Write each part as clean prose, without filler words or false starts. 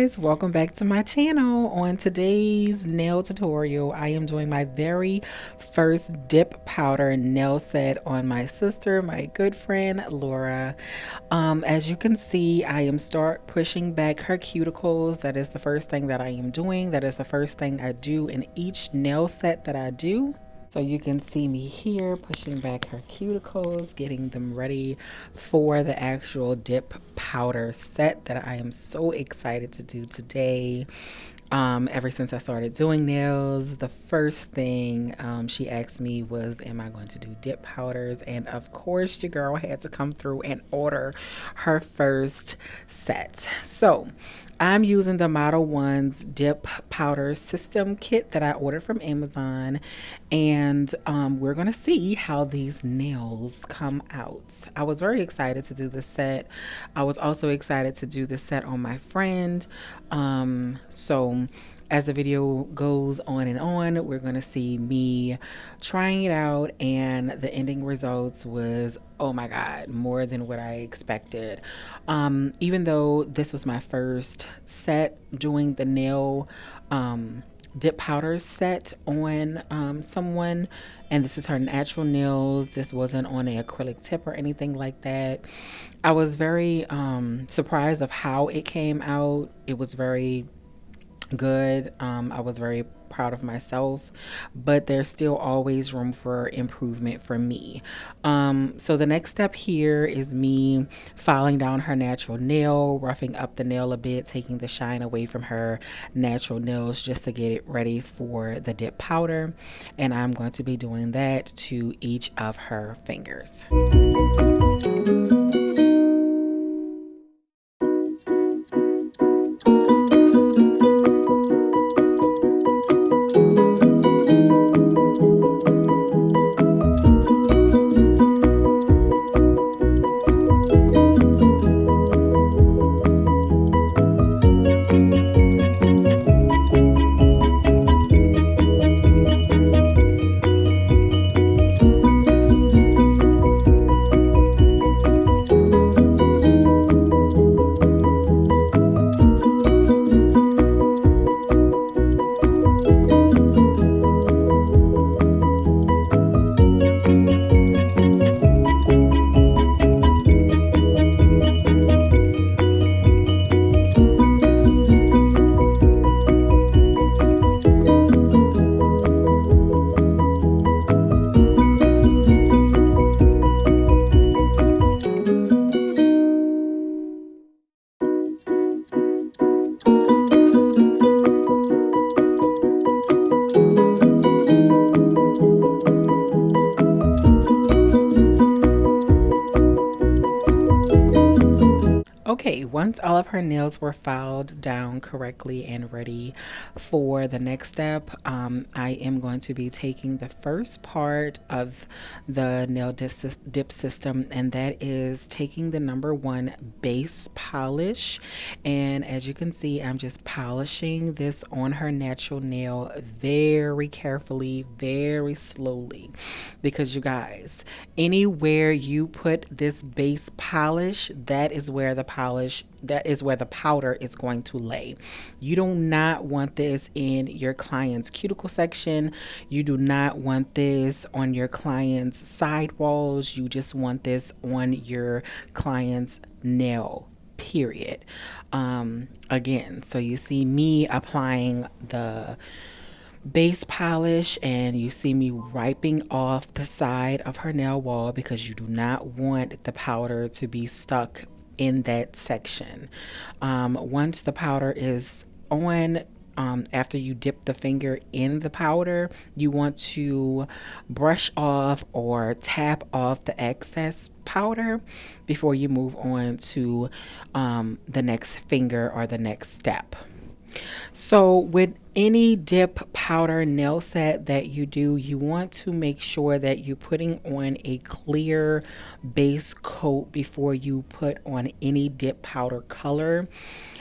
guys, welcome back to my channel. On today's nail tutorial, I am doing my very first dip powder nail set on my sister, my good friend Laura. As you can see, I am start pushing back her cuticles. That is the first thing that I am doing. That is the first thing I do in each nail set that I do. So you can see me here pushing back her cuticles, getting them ready for the actual dip powder set that I am so excited to do today. Ever since I started doing nails, the first thing she asked me was, am I going to do dip powders? And of course, your girl had to come through and order her first set. So I'm using the modelones dip powder system kit that I ordered from Amazon, and we're gonna see how these nails come out. I was very excited to do this set. I was also excited to do this set on my friend. So as the video goes on, we're gonna see me trying it out, and the ending results was, oh my god, more than what I expected. Even though this was my first set doing the nail dip powder set on someone, and this is her natural nails, this wasn't on an acrylic tip or anything like that, I was very surprised of how it came out. It was very good. I was very proud of myself, but there's still always room for improvement for me. So the next step here is me filing down her natural nail, roughing up the nail a bit, taking the shine away from her natural nails just to get it ready for the dip powder. And I'm going to be doing that to each of her fingers. Okay, once all of her nails were filed down correctly and ready for the next step, I am going to be taking the first part of the nail dip system, and that is taking the number one base polish. And as you can see, I'm just polishing this on her natural nail very carefully, very slowly, because you guys, anywhere you put this base polish, that is where the powder is going to lay. You do not want this in your client's cuticle section. You do not want this on your client's side walls. You just want this on your client's nail, period. Again, so you see me applying the base polish, and you see me wiping off the side of her nail wall because you do not want the powder to be stuck in that section. Once the powder is on, after you dip the finger in the powder, you want to brush off or tap off the excess powder before you move on to the next finger or the next step. So with Any dip powder nail set that you do, you want to make sure that you're putting on a clear base coat before you put on any dip powder color.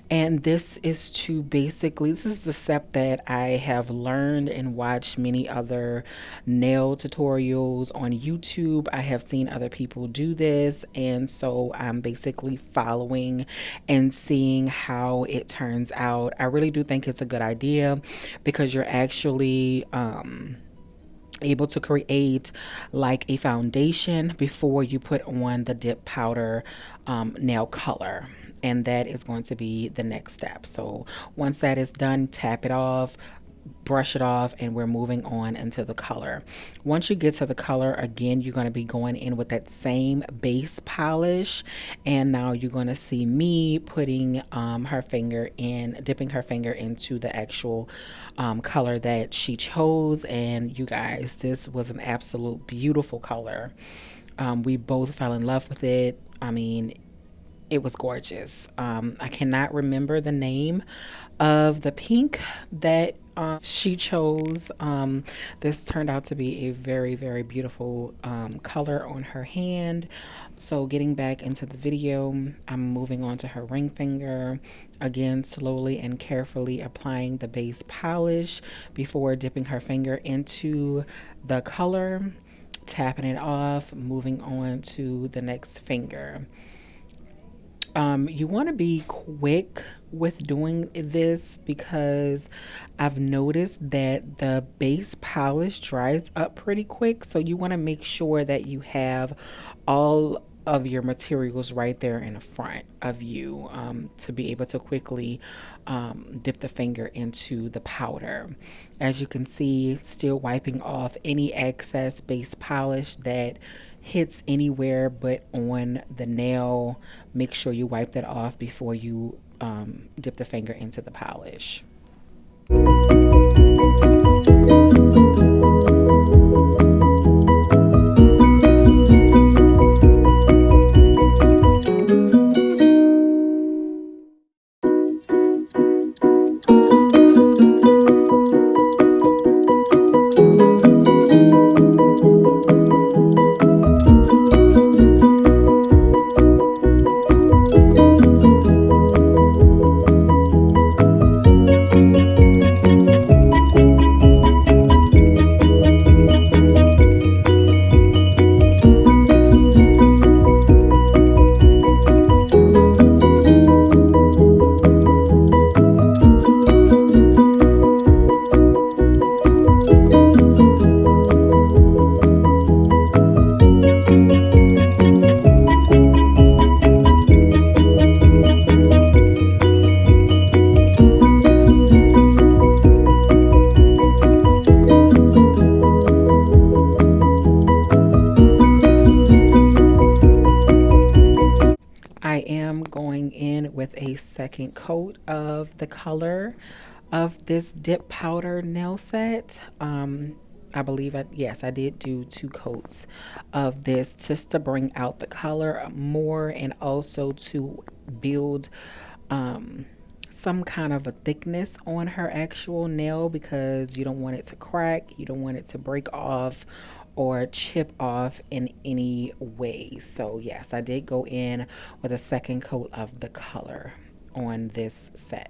And this is to basically, this is the step that I have learned and watched many other nail tutorials on YouTube. I have seen other people do this, and so I'm basically following and seeing how it turns out. I really do think it's a good idea because you're actually able to create like a foundation before you put on the dip powder nail color. And that is going to be the next step. So once that is done, tap it off, brush it off, and we're moving on into the color. Once you get to the color, again, you're going to be going in with that same base polish, and now you're going to see me putting her finger in, dipping her finger into the actual color that she chose. And you guys, this was an absolute beautiful color. We both fell in love with it. I mean, it was gorgeous. I cannot remember the name of the pink that she chose. This turned out to be a very, very beautiful color on her hand. So getting back into the video, I'm moving on to her ring finger. Again, slowly and carefully applying the base polish before dipping her finger into the color, tapping it off, moving on to the next finger. You want to be quick with doing this because I've noticed that the base polish dries up pretty quick. So you want to make sure that you have all of your materials right there in the front of you to be able to quickly dip the finger into the powder. As you can see, still wiping off any excess base polish that hits anywhere but on the nail. Make sure you wipe that off before you dip the finger into the polish. I am going in with a second coat of the color of this dip powder nail set. I believe yes, I did do 2 coats of this just to bring out the color more and also to build some kind of a thickness on her actual nail because you don't want it to crack, you don't want it to break off or chip off in any way. So yes, I did go in with a second coat of the color on this set.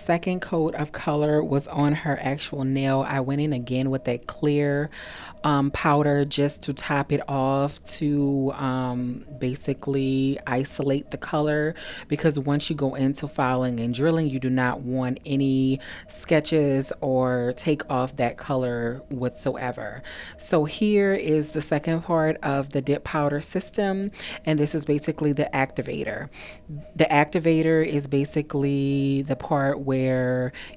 second coat of color was on her actual nail, I went in again with that clear powder just to top it off to basically isolate the color, because once you go into filing and drilling, you do not want any sketches or take off that color whatsoever. So here is the second part of the dip powder system, and this is basically the activator. The activator is basically the part where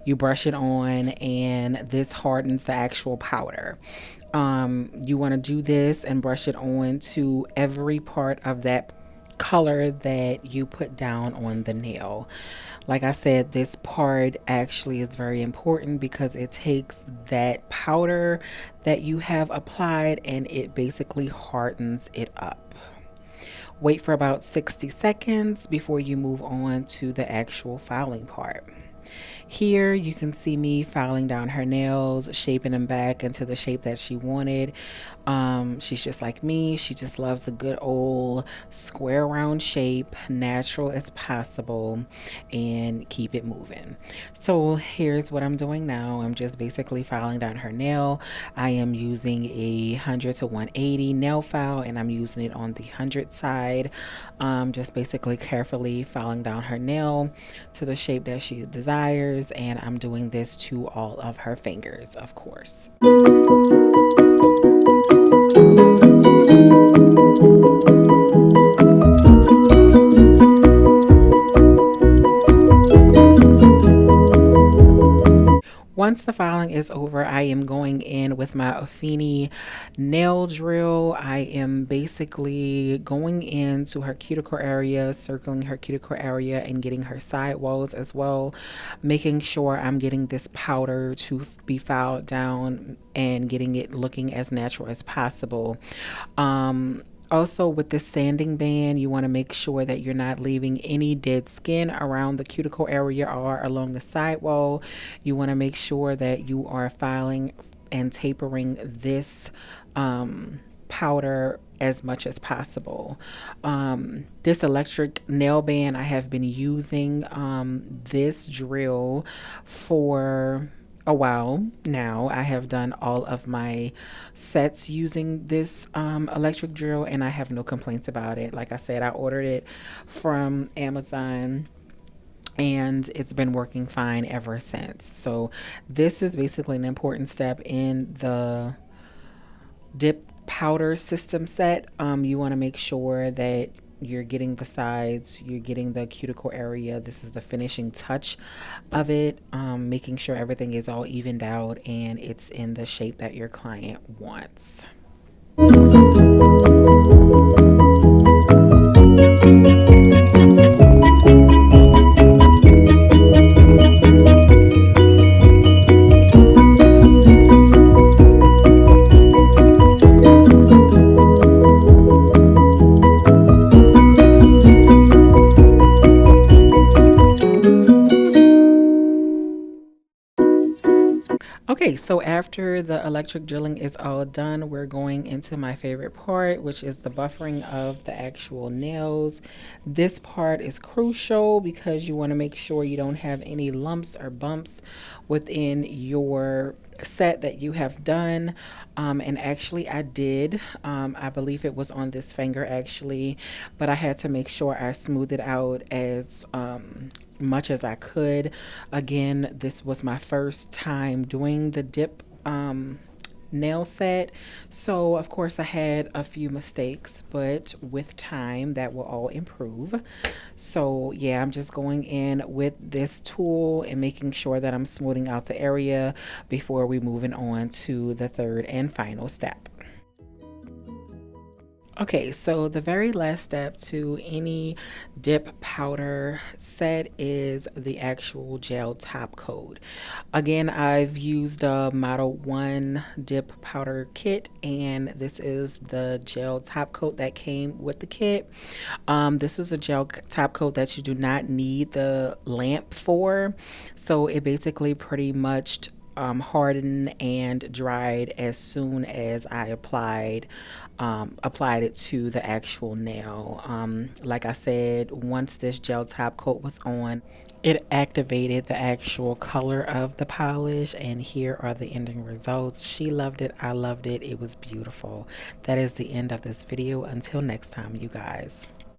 you brush it on and this hardens the actual powder. You want to do this and brush it on to every part of that color that you put down on the nail. Like I said, this part actually is very important because it takes that powder that you have applied and it basically hardens it up. Wait for about 60 seconds before you move on to the actual filing part. Here you can see me filing down her nails, shaping them back into the shape that she wanted. She's just like me. She just loves a good old square round shape, natural as possible, and keep it moving. So here's what I'm doing now. I'm just basically filing down her nail. I am using a 100 to 180 nail file, and I'm using it on the 100 side. Just basically carefully filing down her nail to the shape that she desires, and I'm doing this to all of her fingers, of course. Once the filing is over, I am going in with my Afini nail drill. I am basically going into her cuticle area, circling her cuticle area and getting her sidewalls as well, making sure I'm getting this powder to be filed down and getting it looking as natural as possible. Also, with this sanding band, you want to make sure that you're not leaving any dead skin around the cuticle area or along the sidewall. You want to make sure that you are filing and tapering this powder as much as possible. This electric nail band, I have been using this drill for a while now. I have done all of my sets using this electric drill, and I have no complaints about it. Like I said, I ordered it from Amazon and it's been working fine ever since. So this is basically an important step in the dip powder system set. You want to make sure that you're getting the sides, you're getting the cuticle area. This is the finishing touch of it, making sure everything is all evened out and it's in the shape that your client wants. Okay, so after the electric drilling is all done, we're going into my favorite part, which is the buffering of the actual nails. This part is crucial because you want to make sure you don't have any lumps or bumps within your set that you have done. And actually I did, I believe it was on this finger actually, but I had to make sure I smoothed it out as much as I could. Again, this was my first time doing the dip nail set, so of course I had a few mistakes, but with time that will all improve. So yeah, I'm just going in with this tool and making sure that I'm smoothing out the area before we moving on to the third and final step. Okay, so the very last step to any dip powder set is the actual gel top coat. Again, I've used a Model 1 dip powder kit, and this is the gel top coat that came with the kit. This is a gel top coat that you do not need the lamp for, so it basically pretty much hardened and dried as soon as I applied it to the actual nail. Like I said, once this gel top coat was on, it activated the actual color of the polish, and here are the ending results. She loved it. I loved it. It was beautiful. That is the end of this video. Until next time, you guys.